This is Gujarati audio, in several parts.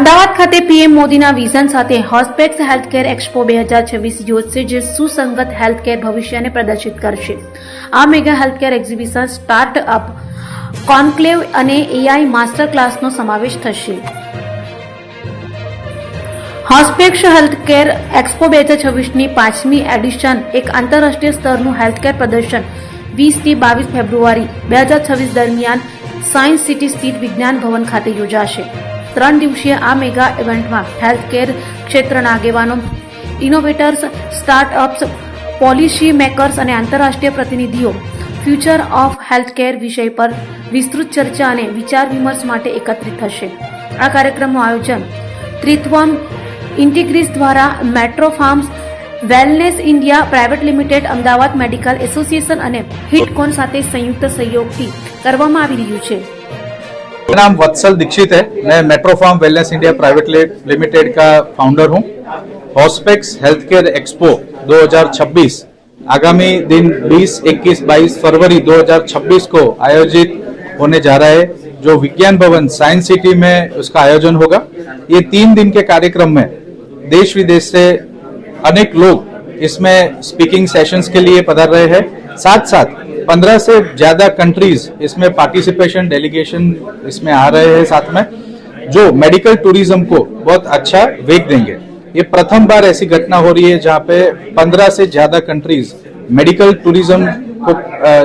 અમદાવાદ ખાતે પીએમ મોદીના વિઝન સાથે હોસ્પેક્સ હેલ્થકેર એક્સપો 2026 યોજશે, જે સુસંગત હેલ્થકેર ભવિષ્યને પ્રદર્શિત કરશે. આ mega healthcare exhibition startup conclave અને એઆઈ માસ્ટર ક્લાસનો સમાવેશ થશે. હોસ્પેક્સ હેલ્થકેર એક્સપો 2026ની 5મી એડિશન એક આંતરરાષ્ટ્રીય સ્તરનું હેલ્થકેર પ્રદર્શન 20 થી 22 ફેબ્રુઆરી 2026 દરમિયાન સાયન્સ સિટી સ્થિત વિજ્ઞાન ભવન ખાતે યોજાશે. 3 દિવસીય આ મેગા ઇવેન્ટમાં હેલ્થકેર ક્ષેત્રના આગેવાનો, ઇનોવેટર્સ, સ્ટાર્ટઅપ્સ, પોલિસી મેકર્સ અને આંતરરાષ્ટ્રીય પ્રતિનિધિઓ ફ્યુચર ઓફ હેલ્થકેર વિષય પર વિસ્તૃત ચર્ચા અને વિચાર વિમર્શ માટે એકત્રિત થશે. આ કાર્યક્રમનું આયોજન ત્રિત્વમ ઇન્ટિગ્રીસ દ્વારા metro farms wellness India private limited, Ahmedabad medical association અને हिटकॉन સાથે સંયુક્ત સહયોગથી કરવામાં આવી રહ્યું છે. मेरा नाम वत्सल दीक्षित है. मैं metro farm wellness India private limited का फाउंडर हूं. हॉस्पेक्स हेल्थकेयर एक्सपो 2026 आगामी दिन 20, 21, 22 फरवरी 2026 को आयोजित होने जा रहा है, जो विज्ञान भवन साइंस सिटी में उसका आयोजन होगा. ये 3 दिन के कार्यक्रम में देश विदेश से अनेक लोग इसमें स्पीकिंग सेशंस के लिए पधार रहे हैं. साथ साथ 15 से ज्यादा कंट्रीज इसमें पार्टिसिपेशन डेलीगेशन इसमें आ रहे हैं साथ में, जो मेडिकल टूरिज्म को बहुत अच्छा वेग देंगे. ये प्रथम बार ऐसी घटना हो रही है जहां पे 15 से ज्यादा कंट्रीज मेडिकल टूरिज्म को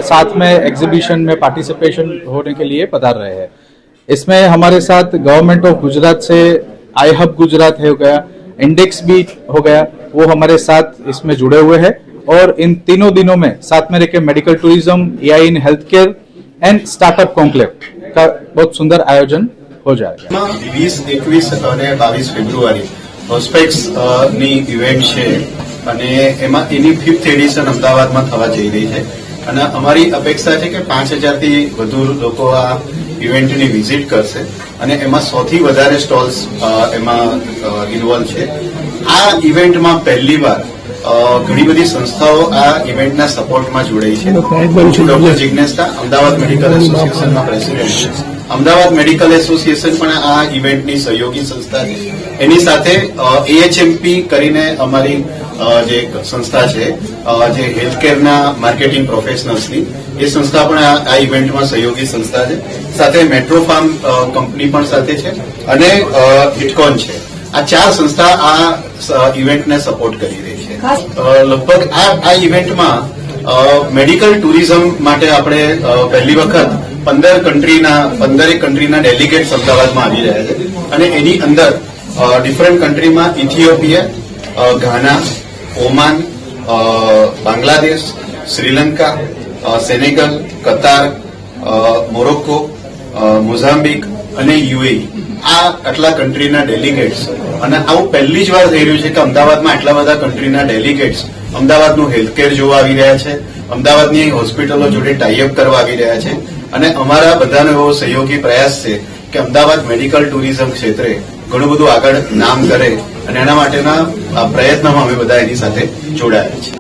साथ में एग्जीबिशन में पार्टिसिपेशन होने के लिए पधार रहे हैं. इसमें हमारे साथ गवर्नमेंट ऑफ गुजरात से आई हब गुजरात हो गया, इंडेक्स भी हो गया, वो हमारे साथ इसमें जुड़े हुए हैं. और इन तीनों दिनों में साथ में रहकर medical tourism, AI in health care and startup conclave का बहुत सुंदर आयोजन हो जाएगा. 20, 21 અને 22 ફેબ્રુઆરી હોસ્પેક્સ ની ઇવેન્ટ છે અને એમાં એની 5th એડિશન અમદાવાદમાં થવા જઈ રહી છે અને અમારી અપેક્ષા છે કે 5000 થી વધુ લોકો આ ઇવેન્ટની વિઝિટ કરશે અને એમાં 100 થી વધારે સ્ટોલ્સ એમાં ઇન્વોલ્વ છે. આ ઇવેન્ટમાં પહેલીવાર ઘણી બધી સંસ્થાઓ આ ઇવેન્ટના સપોર્ટમાં જોડાઈ છે. હું છું ડોક્ટર જિગ્નેશ શાહ, અમદાવાદ મેડિકલ એસોસિએશનના પ્રેસિડેન્ટ છું. અમદાવાદ મેડિકલ એસોસિએશન પણ આ ઇવેન્ટની સહયોગી સંસ્થા છે. એની સાથે એએચએમપી કરીને અમારી જે સંસ્થા છે, જે હેલ્થકેરના માર્કેટિંગ પ્રોફેશનલ્સની, એ સંસ્થા પણ આ ઇવેન્ટમાં સહયોગી સંસ્થા છે. સાથે મેટ્રો ફાર્મ કંપની પણ સાથે છે અને હિટકોન છે. આ 4 સંસ્થા આ ઇવેન્ટને સપોર્ટ કરી રહી છે. લગભગ આ ઇવેન્ટમાં મેડિકલ ટુરિઝમ માટે આપણે પહેલી વખત 15 કન્ટ્રીના ડેલિગેટ્સ અમદાવાદમાં આવી રહ્યા છે અને એની અંદર ડિફરન્ટ કન્ટ્રીમાં ઇથિયોપિયા, ઘાના, ઓમાન, બાંગ્લાદેશ, શ્રીલંકા, સેનેગલ, કતાર, મોરોક્કો, મોઝામ્બિક અને યુએઈ, આ આટલા કન્ટ્રીના ડેલિગેટ્સ. અને આવું પહેલી જ વાર થઈ રહ્યું છે કે અમદાવાદમાં આટલા બધા કન્ટ્રીના ડેલિગેટ્સ અમદાવાદનું હેલ્થકેર જોવા આવી રહ્યા છે, અમદાવાદની હોસ્પિટલો જોડે ટાઈઅપ કરવા આવી રહ્યા છે. અને અમારા બધાનો એવો સહયોગી પ્રયાસ છે કે અમદાવાદ મેડિકલ ટુરિઝમ ક્ષેત્રે ઘણું બધું આગળ નામ કરે અને એના માટેના પ્રયત્નમાં અમે બધા એની સાથે જોડાયા છે.